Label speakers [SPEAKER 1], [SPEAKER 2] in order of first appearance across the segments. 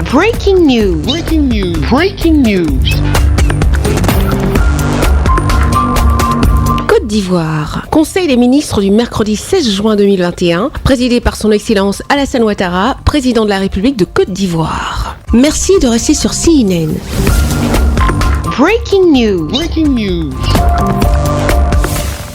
[SPEAKER 1] Breaking news. Breaking news. Breaking news. Côte d'Ivoire. Conseil des ministres du mercredi 16 juin 2021, présidé par son Excellence Alassane Ouattara, président de la République de Côte d'Ivoire. Merci de rester sur CNN. Breaking news. Breaking news.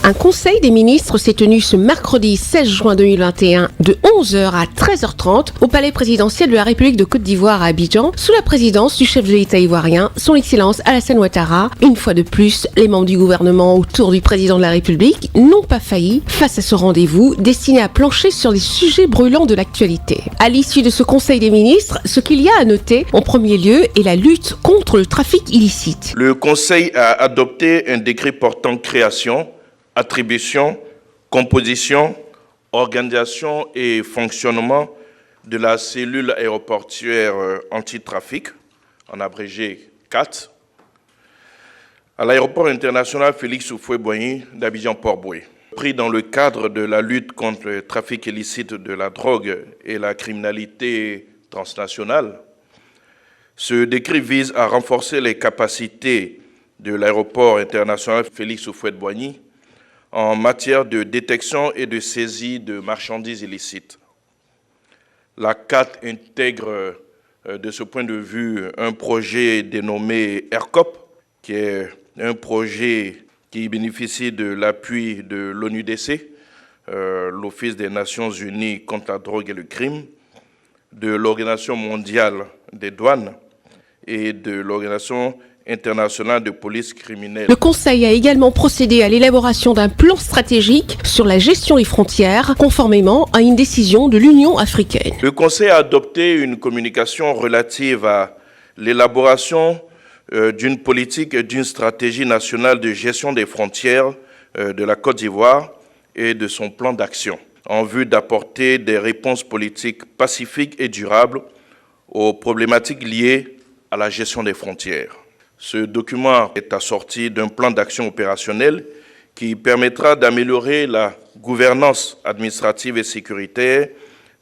[SPEAKER 1] Un conseil des ministres s'est tenu ce mercredi 16 juin 2021 de 11h à 13h30 au palais présidentiel de la République de Côte d'Ivoire à Abidjan, sous la présidence du chef de l'État ivoirien, son Excellence Alassane Ouattara. Une fois de plus, les membres du gouvernement autour du président de la République n'ont pas failli face à ce rendez-vous destiné à plancher sur les sujets brûlants de l'actualité. À l'issue de ce conseil des ministres, ce qu'il y a à noter en premier lieu est la lutte contre le trafic illicite.
[SPEAKER 2] Le conseil a adopté un décret portant création, attribution, composition, organisation et fonctionnement de la cellule aéroportuaire anti-trafic, en abrégé CAT, à l'aéroport international Félix Houphouët-Boigny d'Abidjan-Port-Boué. Pris dans le cadre de la lutte contre le trafic illicite de la drogue et la criminalité transnationale, ce décret vise à renforcer les capacités de l'aéroport international Félix Houphouët-Boigny en matière de détection et de saisie de marchandises illicites. La CAT intègre de ce point de vue un projet dénommé AirCop, qui est un projet qui bénéficie de l'appui de l'ONUDC, l'Office des Nations Unies contre la drogue et le crime, de l'Organisation mondiale des douanes et de l'Organisation internationale de police criminelle.
[SPEAKER 1] Le Conseil a également procédé à l'élaboration d'un plan stratégique sur la gestion des frontières, conformément à une décision de l'Union africaine.
[SPEAKER 2] Le Conseil a adopté une communication relative à l'élaboration d'une politique et d'une stratégie nationale de gestion des frontières de la Côte d'Ivoire et de son plan d'action, en vue d'apporter des réponses politiques pacifiques et durables aux problématiques liées à la gestion des frontières. Ce document est assorti d'un plan d'action opérationnel qui permettra d'améliorer la gouvernance administrative et sécuritaire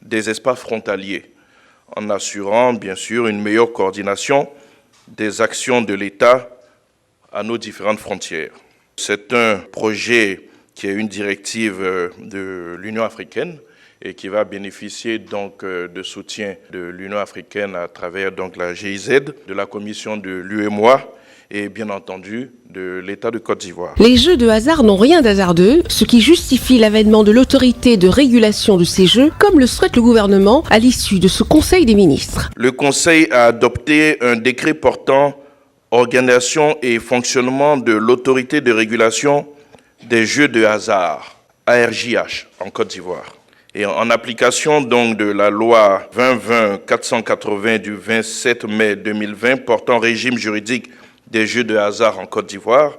[SPEAKER 2] des espaces frontaliers, en assurant bien sûr une meilleure coordination des actions de l'État à nos différentes frontières. C'est un projet qui est une directive de l'Union africaine et qui va bénéficier donc de soutien de l'Union africaine à travers donc la GIZ, de la Commission de l'UEMOA et bien entendu de l'État de Côte d'Ivoire.
[SPEAKER 1] Les jeux de hasard n'ont rien d'hasardeux, ce qui justifie l'avènement de l'autorité de régulation de ces jeux, comme le souhaite le gouvernement à l'issue de ce Conseil des ministres.
[SPEAKER 2] Le Conseil a adopté un décret portant organisation et fonctionnement de l'autorité de régulation des jeux de hasard, ARJH, en Côte d'Ivoire. Et en application donc de la loi 2020-480 du 27 mai 2020 portant régime juridique des jeux de hasard en Côte d'Ivoire,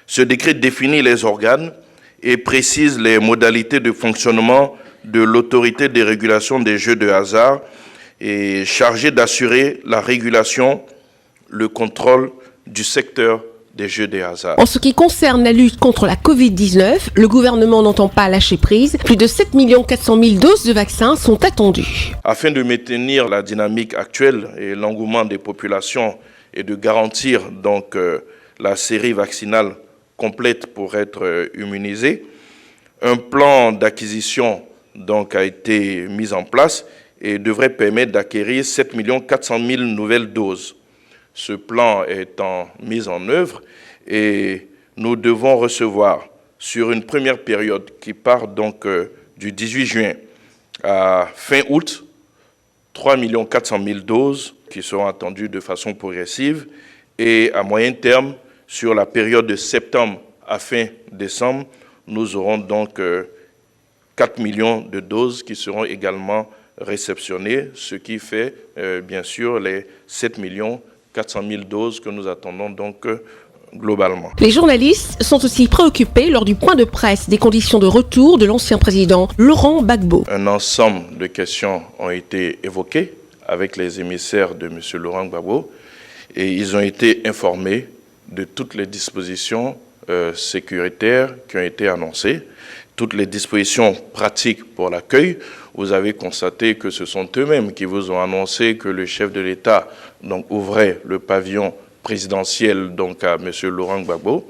[SPEAKER 2] ce décret définit les organes et précise les modalités de fonctionnement de l'autorité de régulation des jeux de hasard et chargée d'assurer la régulation, le contrôle du secteur des jeux de hasard.
[SPEAKER 1] En ce qui concerne la lutte contre la Covid-19, le gouvernement n'entend pas lâcher prise. Plus de 7 400 000 doses de vaccins sont attendues.
[SPEAKER 2] Afin de maintenir la dynamique actuelle et l'engouement des populations et de garantir donc la série vaccinale complète pour être immunisée, un plan d'acquisition donc a été mis en place et devrait permettre d'acquérir 7 400 000 nouvelles doses. Ce plan est en mise en œuvre et nous devons recevoir sur une première période qui part donc du 18 juin à fin août 3 400 000 doses qui seront attendues de façon progressive et à moyen terme, sur la période de septembre à fin décembre, nous aurons donc 4 millions de doses qui seront également réceptionnées, ce qui fait bien sûr les 7 400 000 doses que nous attendons donc globalement.
[SPEAKER 1] Les journalistes sont aussi préoccupés lors du point de presse des conditions de retour de l'ancien président Laurent Gbagbo.
[SPEAKER 2] Un ensemble de questions ont été évoquées avec les émissaires de M. Laurent Gbagbo et ils ont été informés de toutes les dispositions sécuritaires qui ont été annoncées. toutes les dispositions pratiques pour l'accueil, vous avez constaté que ce sont eux-mêmes qui vous ont annoncé que le chef de l'État donc, ouvrait le pavillon présidentiel donc, à M. Laurent Gbagbo.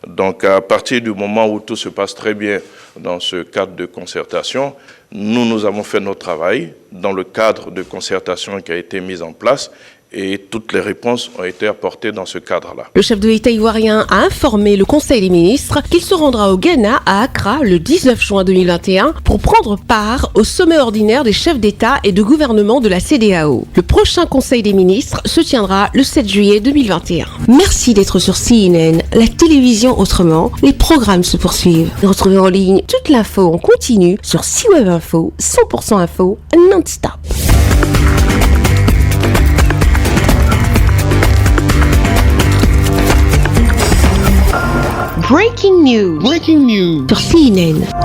[SPEAKER 2] Donc à partir du moment où tout se passe très bien dans ce cadre de concertation, nous avons fait notre travail dans le cadre de concertation qui a été mis en place et toutes les réponses ont été apportées dans ce cadre-là.
[SPEAKER 1] Le chef de l'État ivoirien a informé le Conseil des ministres qu'il se rendra au Ghana, à Accra, le 19 juin 2021 pour prendre part au sommet ordinaire des chefs d'État et de gouvernement de la CEDEAO. Le prochain Conseil des ministres se tiendra le 7 juillet 2021. Merci d'être sur CNN, la télévision autrement. Les programmes se poursuivent. Retrouvez en ligne toute l'info en continu sur CWeb Info, 100% info, non-stop. Breaking news. Sur CNN.